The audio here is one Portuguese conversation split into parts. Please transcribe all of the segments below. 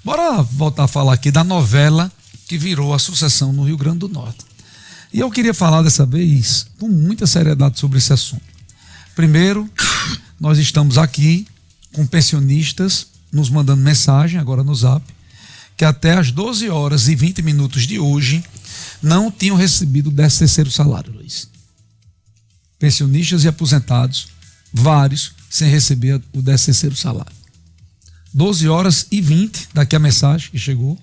Bora voltar a falar aqui da novela que virou a sucessão no Rio Grande do Norte. E eu queria falar dessa vez com muita seriedade sobre esse assunto. Primeiro, nós estamos aqui com pensionistas nos mandando mensagem agora no Zap, que até às 12 horas e 20 minutos de hoje não tinham recebido o 13º salário, Luiz. Pensionistas e aposentados, vários, sem receber o 13º salário. 12 horas e 20, daqui a mensagem que chegou,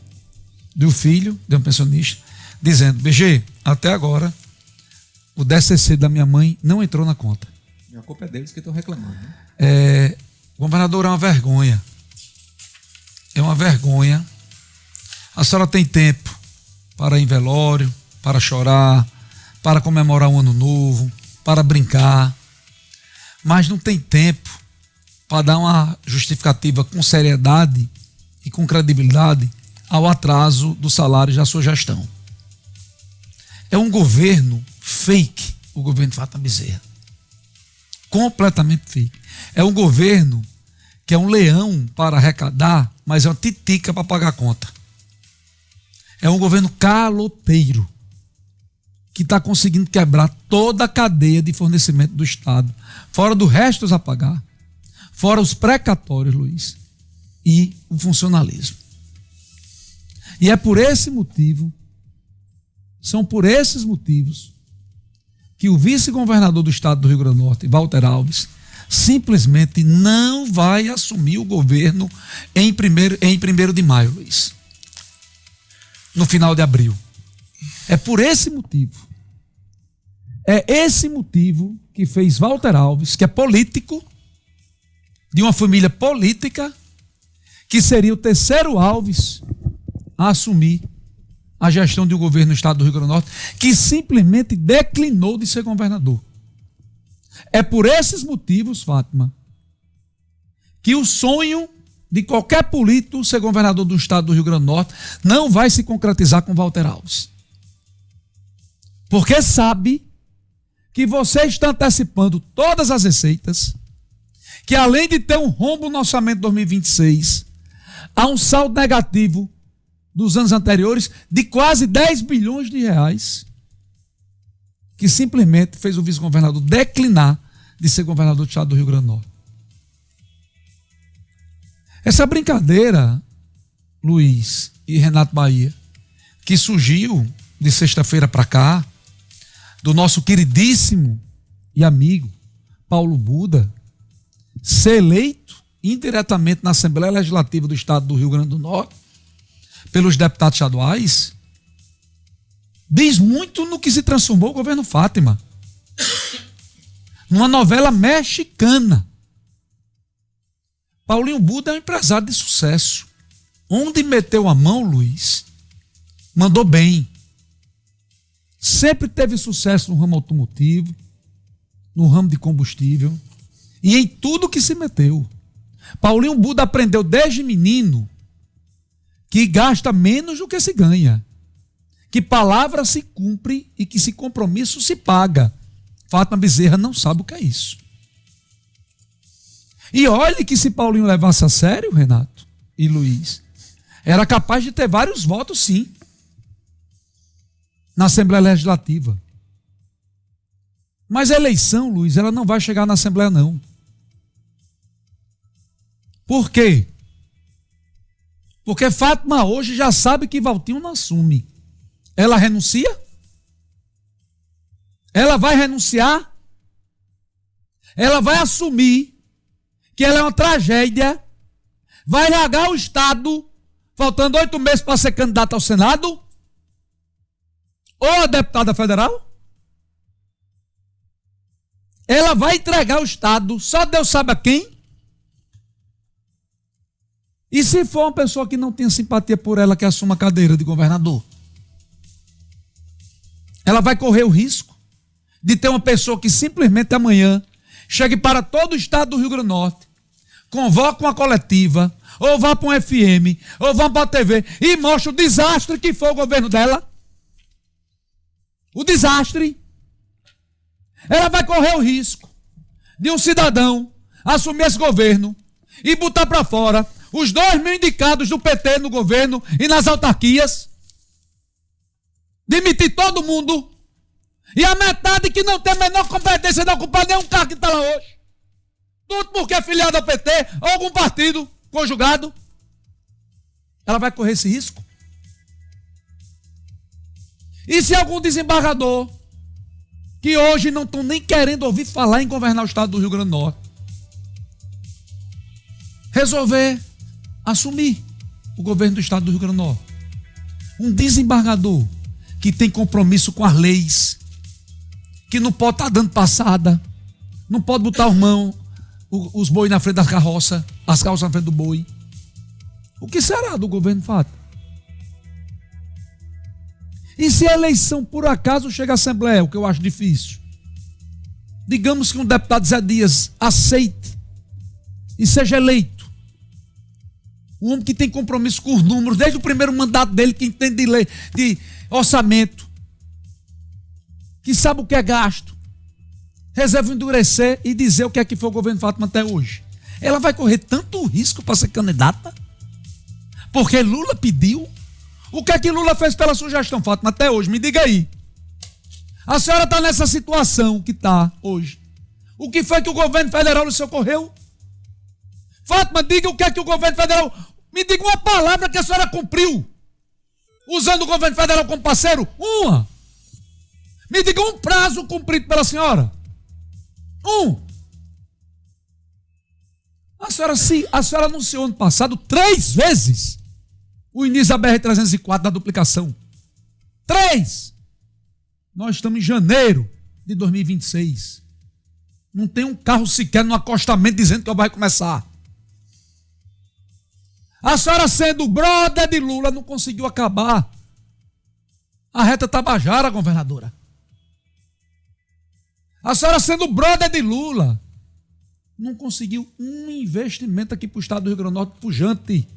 do filho de um pensionista, dizendo: BG, até agora, o 13º da minha mãe não entrou na conta. E a culpa é deles que estão reclamando, né? Governador, é uma vergonha. É uma vergonha. A senhora tem tempo para ir em velório, para chorar, para comemorar um ano novo, para brincar, mas não tem tempo para dar uma justificativa com seriedade e com credibilidade ao atraso dos salários da sua gestão. É um governo fake, o governo de Fátima Bezerra. Completamente fake. É um governo que é um leão para arrecadar, mas é uma titica para pagar a conta. É um governo caloteiro, que está conseguindo quebrar toda a cadeia de fornecimento do Estado, fora do resto a pagar, fora os precatórios, Luiz, e o funcionalismo. E é por esse motivo, são por esses motivos, que o vice-governador do Estado do Rio Grande do Norte, Walter Alves, simplesmente não vai assumir o governo em 1º de maio, Luiz. No final de abril. É por esse motivo. É esse motivo que fez Walter Alves, que é político, de uma família política, que seria o terceiro Alves a assumir a gestão de um governo no estado do Rio Grande do Norte, que simplesmente declinou de ser governador. É por esses motivos, Fátima, que o sonho de qualquer político ser governador do estado do Rio Grande do Norte não vai se concretizar com Walter Alves. Porque sabe que você está antecipando todas as receitas, que além de ter um rombo no orçamento de 2026, há um saldo negativo dos anos anteriores de quase 10 bilhões de reais, que simplesmente fez o vice-governador declinar de ser governador do estado do Rio Grande do Norte. Essa brincadeira, Luiz e Renato Bahia, que surgiu de sexta-feira para cá, do nosso queridíssimo e amigo Paulo Buda, ser eleito indiretamente na Assembleia Legislativa do Estado do Rio Grande do Norte, pelos deputados estaduais, diz muito no que se transformou o governo Fátima. Numa novela mexicana. Paulinho Buda é um empresário de sucesso. Onde meteu a mão, Luiz, mandou bem. Sempre teve sucesso no ramo automotivo, no ramo de combustível e em tudo que se meteu. Paulinho Buda aprendeu desde menino que gasta menos do que se ganha, que palavra se cumpre e que compromisso se paga. Fátima Bezerra não sabe o que é isso. E olhe que se Paulinho levasse a sério, Renato e Luiz, era capaz de ter vários votos, sim, na Assembleia Legislativa. Mas a eleição, Luiz, ela não vai chegar na Assembleia, não. Por quê? Porque Fátima hoje já sabe que Valtinho não assume. Ela renuncia? Ela vai renunciar? Ela vai assumir que ela é uma tragédia? Vai largar o Estado, faltando 8 meses para ser candidata ao Senado? Ou a deputada federal? Ela vai entregar o Estado, só Deus sabe a quem? E se for uma pessoa que não tem simpatia por ela, que assuma a cadeira de governador? Ela vai correr o risco de ter uma pessoa que simplesmente amanhã chegue para todo o estado do Rio Grande do Norte, convoque uma coletiva, ou vá para um FM, ou vá para a TV e mostre o desastre que foi o governo dela? O desastre. Ela vai correr o risco de um cidadão assumir esse governo e botar para fora os 2.000 indicados do PT no governo e nas autarquias, demitir todo mundo, e a metade que não tem a menor competência de ocupar nenhum cargo que está lá hoje, tudo porque é filiado ao PT ou algum partido conjugado, ela vai correr esse risco? E se algum desembargador, que hoje não estão nem querendo ouvir falar em governar o estado do Rio Grande do Norte, resolver assumir o governo do estado do Rio Grande do Norte, um desembargador que tem compromisso com as leis, que não pode estar dando passada, não pode botar os bois na frente das carroças, as carroças na frente do boi. O que será do governo Fátima? E se a eleição por acaso chega à Assembleia, o que eu acho difícil, digamos que um deputado Zé Dias aceite e seja eleito, um homem que tem compromisso com os números, desde o primeiro mandato dele, que entende de lei, de orçamento, que sabe o que é gasto, reserva endurecer e dizer o que é que foi o governo Fátima até hoje. Ela vai correr tanto risco para ser candidata? Porque Lula pediu? O que é que Lula fez pela sugestão, Fátima, até hoje? Me diga aí. A senhora está nessa situação que está hoje. O que foi que o governo federal lhe socorreu? Fátima, diga o que é que o governo federal... Me diga uma palavra que a senhora cumpriu, usando o governo federal como parceiro. Uma. Me diga um prazo cumprido pela senhora. A senhora anunciou ano passado 3 vezes o início da BR-304 da duplicação. 3! Nós estamos em janeiro de 2026. Não tem um carro sequer no acostamento dizendo que vai começar. A senhora, sendo brother de Lula, não conseguiu acabar a reta Tabajara, governadora. A senhora, sendo brother de Lula, não conseguiu um investimento aqui para o estado do Rio Grande do Norte pujante.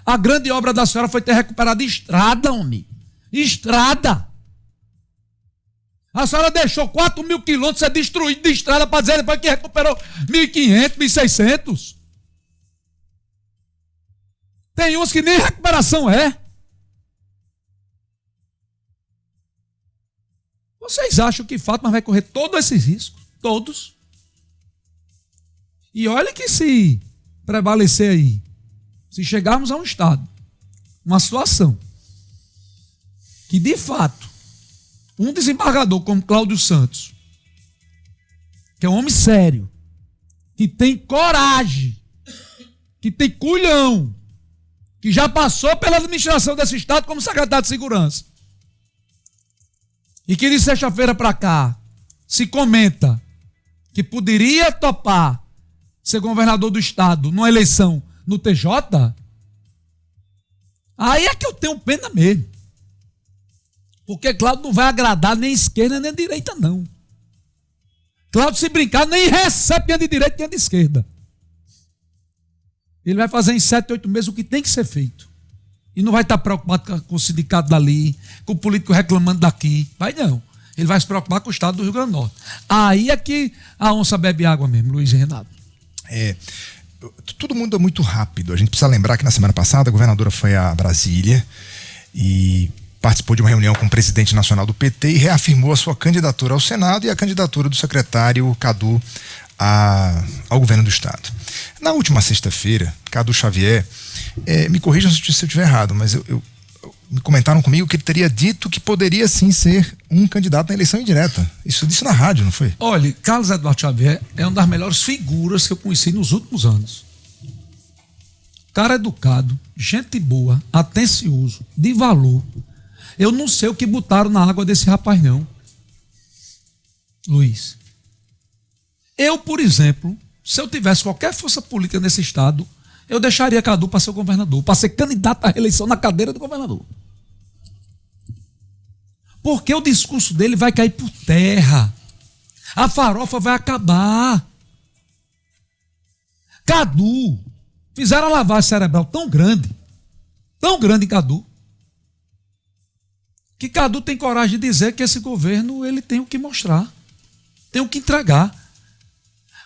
A grande obra da senhora foi ter recuperado estrada, homem. Estrada. A senhora deixou 4.000 quilômetros ser destruído de estrada para dizer depois que recuperou 1.500, 1.600. Tem uns que nem recuperação é. Vocês acham que Fátima vai correr todos esses riscos? Todos. E olha que se prevalecer aí, se chegarmos a um estado, uma situação, que de fato, um desembargador como Cláudio Santos, que é um homem sério, que tem coragem, que tem culhão, que já passou pela administração desse estado como secretário de segurança, e que de sexta-feira para cá se comenta que poderia topar ser governador do estado numa eleição no TJ, aí é que eu tenho pena mesmo. Porque Cláudio não vai agradar nem esquerda nem direita, não. Cláudio, se brincar, nem recebe quem é de direita e quem é de esquerda. Ele vai fazer em 7, 8 meses o que tem que ser feito. E não vai estar preocupado com o sindicato dali, com o político reclamando daqui. Vai não. Ele vai se preocupar com o estado do Rio Grande do Norte. Aí é que a onça bebe água mesmo, Luiz e Renato. Tudo muda muito rápido. A gente precisa lembrar que na semana passada a governadora foi a Brasília e participou de uma reunião com o presidente nacional do PT e reafirmou a sua candidatura ao Senado e a candidatura do secretário Cadu ao governo do estado. Na última sexta-feira, Cadu Xavier, me corrijam se eu estiver errado, mas me comentaram comigo que ele teria dito que poderia sim ser um candidato na eleição indireta. Isso disse na rádio, não foi? Olha, Carlos Eduardo Xavier é uma das melhores figuras que eu conheci nos últimos anos. Cara educado, gente boa, atencioso, de valor. Eu não sei o que botaram na água desse rapaz, não. Luiz. Eu, por exemplo, se eu tivesse qualquer força política nesse estado, eu deixaria Cadu para ser governador, para ser candidato à reeleição na cadeira do governador. Porque o discurso dele vai cair por terra. A farofa vai acabar. Cadu, fizeram a lavagem cerebral tão grande em Cadu, que Cadu tem coragem de dizer que esse governo ele tem o que mostrar, tem o que entregar.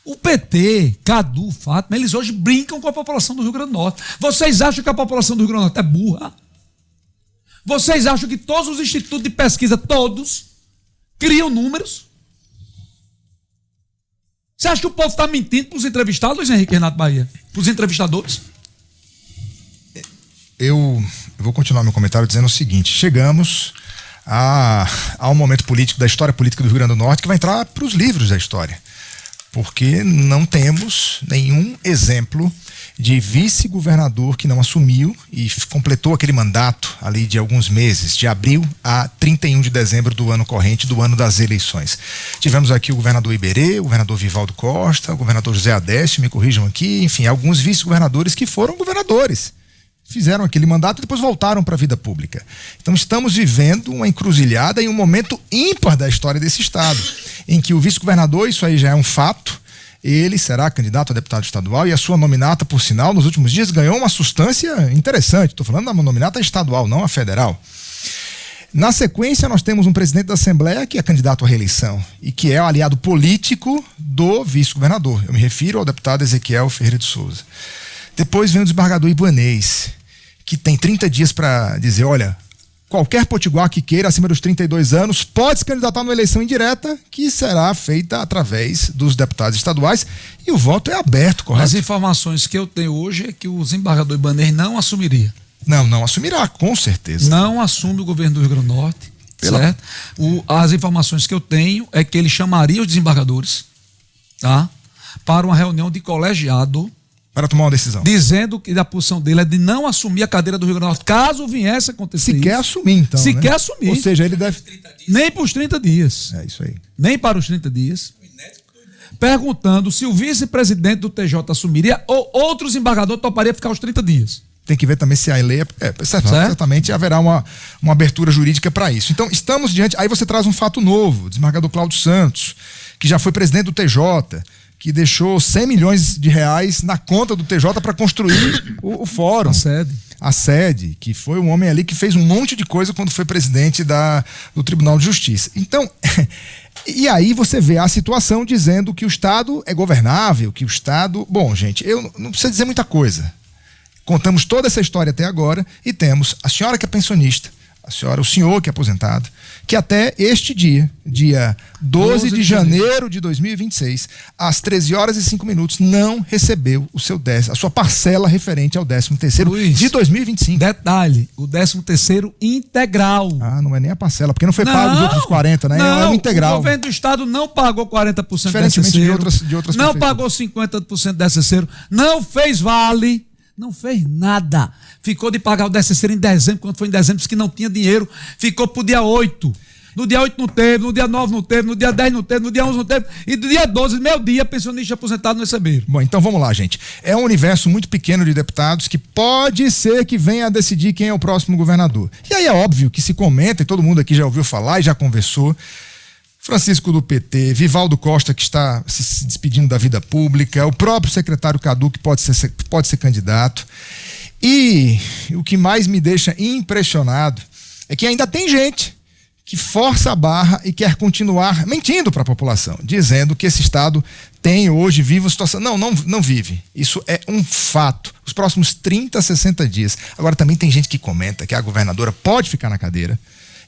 O PT, Cadu, Fátima, eles hoje brincam com a população do Rio Grande do Norte. Vocês acham que a população do Rio Grande do Norte é burra? Vocês acham que todos os institutos de pesquisa, todos, criam números? Você acha que o povo está mentindo para os entrevistados, Luiz Henrique Renato Bahia? Para os entrevistadores? Eu vou continuar meu comentário dizendo o seguinte: chegamos a um momento político da história política do Rio Grande do Norte que vai entrar para os livros da história, porque não temos nenhum exemplo de vice-governador que não assumiu e completou aquele mandato ali de alguns meses, de abril a 31 de dezembro do ano corrente, do ano das eleições. Tivemos aqui o governador Iberê, o governador Vivaldo Costa, o governador José Adécio, me corrijam aqui, enfim, alguns vice-governadores que foram governadores. Fizeram aquele mandato e depois voltaram para a vida pública. Então estamos vivendo uma encruzilhada e um momento ímpar da história desse estado, em que o vice-governador, isso aí já é um fato, ele será candidato a deputado estadual e a sua nominata, por sinal, nos últimos dias ganhou uma substância interessante. Estou falando da nominata estadual, não a federal. Na sequência, nós temos um presidente da Assembleia que é candidato à reeleição e que é o aliado político do vice-governador. Eu me refiro ao deputado Ezequiel Ferreira de Souza. Depois vem o desembargador Ibanez, que tem 30 dias para dizer, olha, qualquer potiguar que queira, acima dos 32 anos, pode se candidatar numa eleição indireta, que será feita através dos deputados estaduais, e o voto é aberto, correto? As informações que eu tenho hoje é que o desembargador Ibanez não assumiria. Não assumirá, com certeza. Não assume o governo do Rio Grande do Norte, certo? As informações que eu tenho é que ele chamaria os desembargadores, tá? Para uma reunião de colegiado, para tomar uma decisão. Dizendo que a posição dele é de não assumir a cadeira do Rio Grande do Norte, caso viesse a acontecer. Se quer assumir, então. Se quer assumir. Ou seja, ele deve. Nem para os 30 dias. É isso aí. Nem para os 30 dias. Perguntando se o vice-presidente do TJ assumiria ou outro desembargador toparia ficar os 30 dias. Tem que ver também se a lei certamente haverá uma abertura jurídica para isso. Então, estamos diante. Aí você traz um fato novo: o desembargador Cláudio Santos, que já foi presidente do TJ, que deixou 100 milhões de reais na conta do TJ para construir o fórum. A sede, que foi um homem ali que fez um monte de coisa quando foi presidente do Tribunal de Justiça. Então, e aí você vê a situação dizendo que o Estado é governável, que o Estado... Bom, gente, eu não preciso dizer muita coisa. Contamos toda essa história até agora e temos a senhora que é pensionista, o senhor que é aposentado, que até este dia 12 de janeiro de 2026, às 13 horas e 5 minutos, não recebeu a sua parcela referente ao 13º de 2025. Detalhe, o 13º integral. Ah, não é nem a parcela, porque não foi pago os outros 40, né? Não, é o integral. O governo do estado não pagou 40% diferentemente de outras não pagou 50% desse terceiro, não fez vale, não fez nada. Ficou de pagar o 13º em dezembro, quando foi em dezembro, disse que não tinha dinheiro, ficou pro dia 8. No dia 8 não teve, no dia 9 não teve, no dia 10 não teve, no dia 11 não teve, e do dia 12, meio dia, pensionista aposentado não receberam. Bom, então vamos lá, gente. É um universo muito pequeno de deputados que pode ser que venha a decidir quem é o próximo governador. E aí é óbvio que se comenta, e todo mundo aqui já ouviu falar e já conversou, Francisco do PT, Vivaldo Costa, que está se despedindo da vida pública, o próprio secretário Cadu, que pode ser candidato. E o que mais me deixa impressionado é que ainda tem gente que força a barra e quer continuar mentindo para a população, dizendo que esse estado vive uma situação. Não vive. Isso é um fato. Os próximos 30, 60 dias. Agora também tem gente que comenta que a governadora pode ficar na cadeira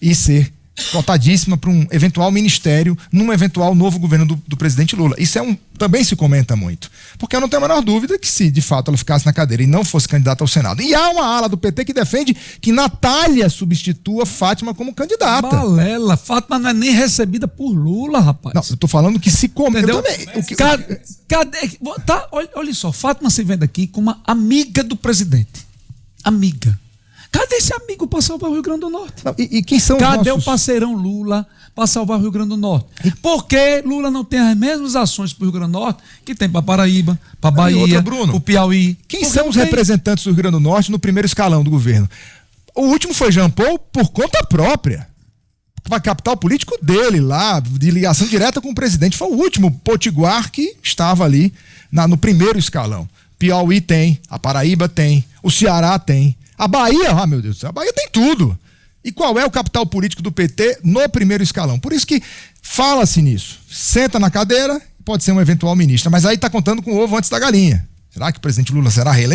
e ser cotadíssima para um eventual ministério num eventual novo governo do presidente Lula. Isso também se comenta muito. Porque eu não tenho a menor dúvida que se de fato ela ficasse na cadeira e não fosse candidata ao Senado. E há uma ala do PT que defende que Natália substitua Fátima como candidata. Balela, Fátima não é nem recebida por Lula, rapaz. Não, eu tô falando que se comenta. Cadê? Tá, olha só, Fátima se vende aqui como uma amiga do presidente. Amiga. Cadê esse amigo para salvar o Rio Grande do Norte? Não, e quem são Cadê o parceirão Lula para salvar o Rio Grande do Norte? Por que Lula não tem as mesmas ações para o Rio Grande do Norte que tem para Paraíba, para Bahia, para o Piauí? Quem são os representantes do Rio Grande do Norte no primeiro escalão do governo? O último foi Jean Paul por conta própria. Para capital político dele lá, de ligação direta com o presidente. Foi o último potiguar que estava ali no primeiro escalão. Piauí tem, a Paraíba tem, o Ceará tem. A Bahia, meu Deus do céu, a Bahia tem tudo. E qual é o capital político do PT no primeiro escalão? Por isso que fala-se nisso. Senta na cadeira, pode ser uma eventual ministra. Mas aí está contando com o ovo antes da galinha. Será que o presidente Lula será reeleito?